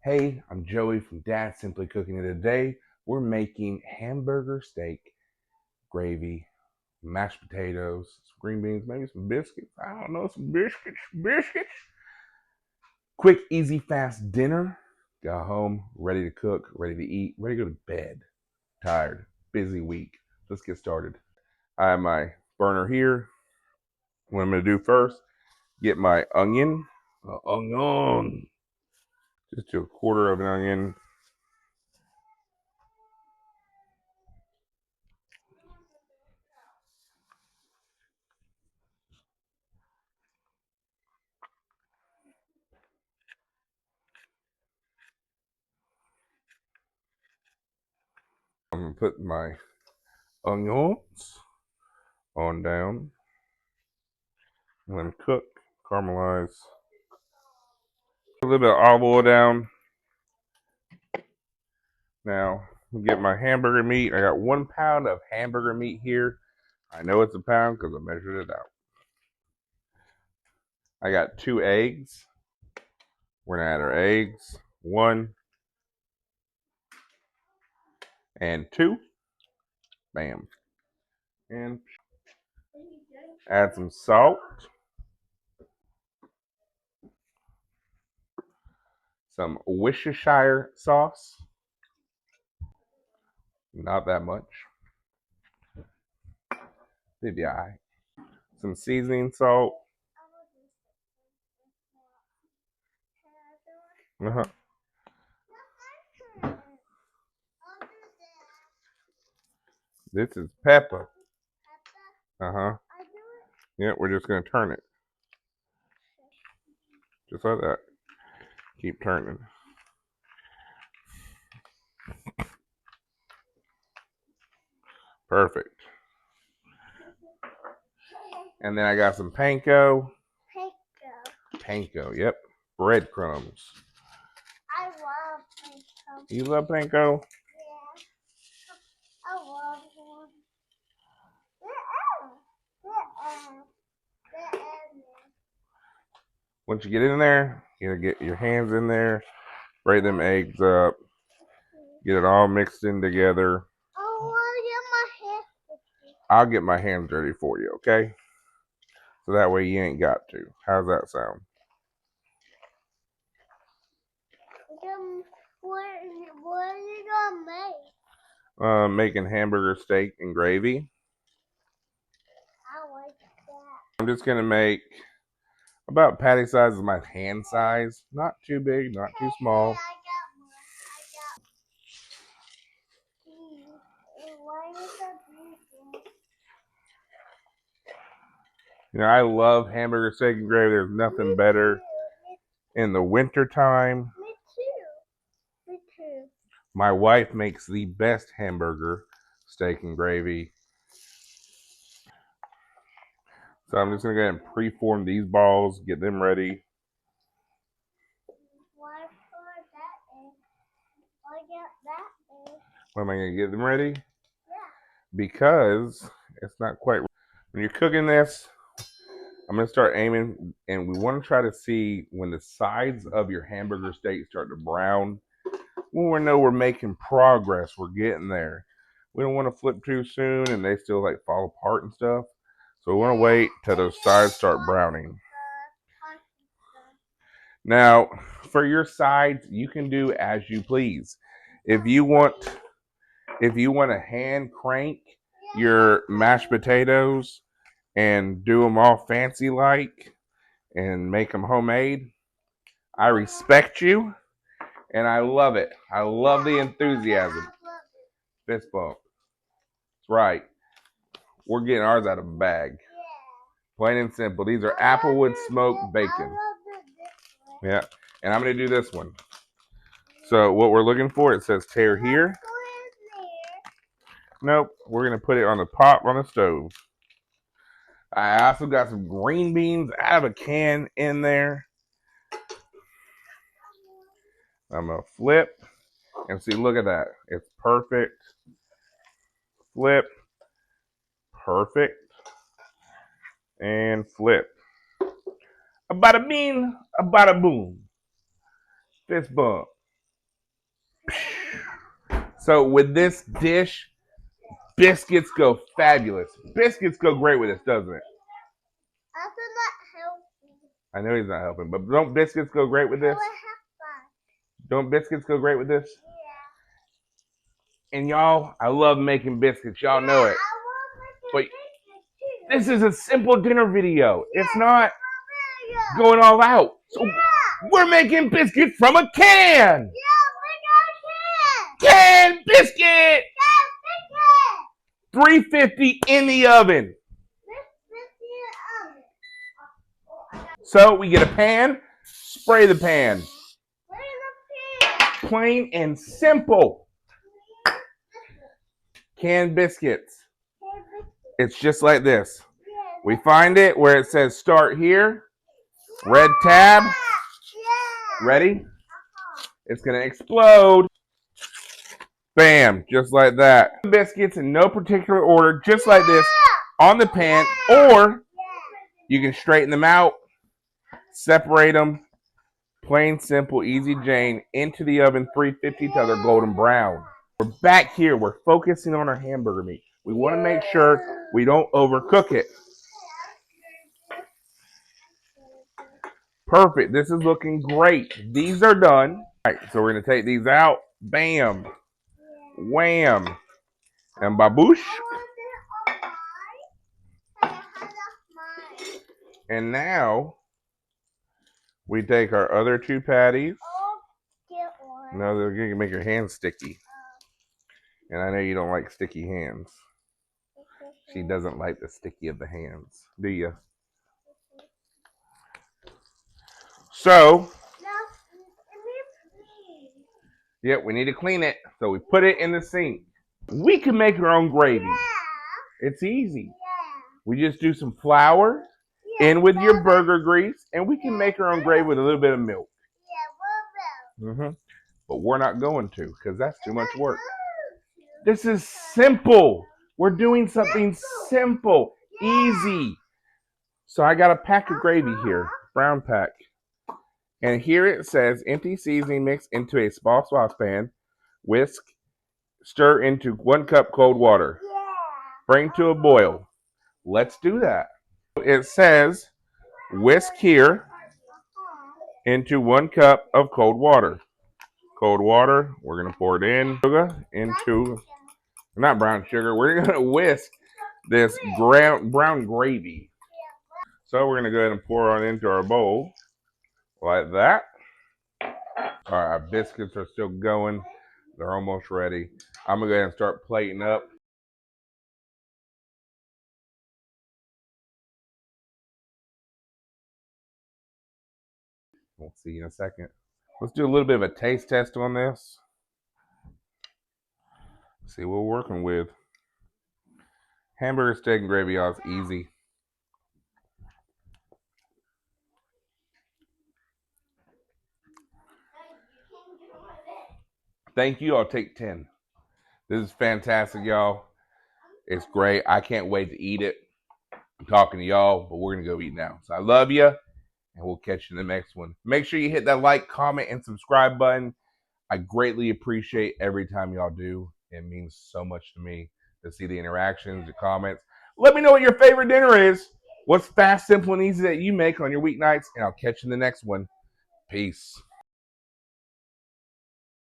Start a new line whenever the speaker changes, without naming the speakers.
Hey, I'm Joey from Dad Simply Cooking, and today we're making hamburger steak, gravy, mashed potatoes, some green beans, maybe some biscuits. I don't know, some biscuits. Quick, easy, fast dinner. Got home, ready to cook, ready to eat, ready to go to bed. Tired, busy week. Let's get started. I have my burner here. What I'm going to do first, get my onion. Onion. Just to a quarter of an onion. I'm going to put my onions on down. And then cook, caramelize. A little bit of olive oil down. Now, get my hamburger meat. I got 1 pound of hamburger meat here. I know it's a pound because I measured it out. I got 2 eggs. We're going to add our eggs. 1 and 2. Bam. And add some salt. Some Worcestershire sauce. Not that much. Maybe some seasoning salt. This is pepper. Yeah, we're just going to turn it. Just like that. Keep turning. Perfect. And then I got some panko. Panko, yep. Breadcrumbs.
I love panko.
You love panko?
Yeah. I love them.
Once you get in there, you gotta get your hands in there, break them eggs up, get it all mixed in together.
I want to get my hands dirty.
I'll get my hands dirty for you, okay? So that way you ain't got to. How's that sound?
What are you gonna make?
Making hamburger steak and gravy.
I like that.
I'm just gonna make about patty size is my hand size. Not too big, not too small. You know, I love hamburger steak and gravy. There's nothing better in the winter time.
Me too. Me too.
My wife makes the best hamburger steak and gravy. So I'm just going to go ahead and preform these balls, get them ready.
Why put that in? Why get that in?
When am I going to get them ready?
Yeah.
Because it's not quite. When you're cooking this, I'm going to start aiming, and we want to try to see when the sides of your hamburger steak start to brown. When we know we're making progress, we're getting there. We don't want to flip too soon and they still like fall apart and stuff. So we want to wait till those sides start browning. Now, for your sides, you can do as you please. If you want to hand crank your mashed potatoes and do them all fancy like and make them homemade, I respect you and I love it. I love the enthusiasm. Fist bump. That's right. We're getting ours out of a bag. Plain and simple. These are Applewood smoked bacon. Yeah. And I'm going to do this one. So what we're looking for, it says tear here. Nope. We're going to put it on the pot on the stove. I also got some green beans out of a can in there. I'm going to flip and see, look at that. It's perfect. Flip. Perfect. And flip. A bada bing, a bada boom. Fist bump. So with this dish, biscuits go fabulous. Biscuits go great with this, doesn't it?
Also not healthy.
I know he's not helping, but don't biscuits go great with this? Don't biscuits go great with this?
Yeah.
And y'all, I love making biscuits. Y'all know it. But this is a simple dinner video. It's not going all out. So we're making biscuits from a can. Canned biscuit. 350 in the oven. So we get a pan, spray the pan. Plain and simple. Canned biscuits. It's just like this. We find it where it says start here. Red tab. Ready? It's going to explode. Bam, just like that. Biscuits in no particular order, just like this, on the pan, or you can straighten them out, separate them, plain, simple, easy Jane, into the oven, 350 till they're golden brown. We're back here. We're focusing on our hamburger meat. We want to make sure we don't overcook it. Perfect. This is looking great. These are done. All right, so we're going to take these out. Bam. Wham. And baboosh. And now we take our other two patties. No, they're going to make your hands sticky. And I know you don't like sticky hands. She doesn't like the sticky of the hands, do you? So, yep, we need to clean it. So we put it in the sink. We can make our own gravy. It's easy. We just do some flour in with your burger grease, and we can make our own gravy with a little bit of milk. But we're not going to, because that's too much work. This is simple. We're doing something simple, easy. So I got a pack of gravy here, brown pack. And here it says, empty seasoning mix into a small saucepan, whisk, stir into 1 cup cold water. Bring to a boil. Let's do that. It says, whisk here into 1 cup of cold water. Cold water, we're going to pour it in. Into, not brown sugar, we're going to whisk this brown gravy. So we're going to go ahead and pour it into our bowl. Like that. All right, our biscuits are still going. They're almost ready. I'm going to go ahead and start plating up. We'll see you in a second. Let's do a little bit of a taste test on this. See what we're working with. Hamburger, steak, and gravy, y'all, is easy. Thank you. I'll take 10. This is fantastic, y'all. It's great. I can't wait to eat it. I'm talking to y'all, but we're going to go eat now. So I love you, and we'll catch you in the next one. Make sure you hit that like, comment, and subscribe button. I greatly appreciate every time y'all do. It means so much to me to see the interactions, the comments. Let me know what your favorite dinner is. What's fast, simple, and easy that you make on your weeknights, and I'll catch you in the next one. Peace.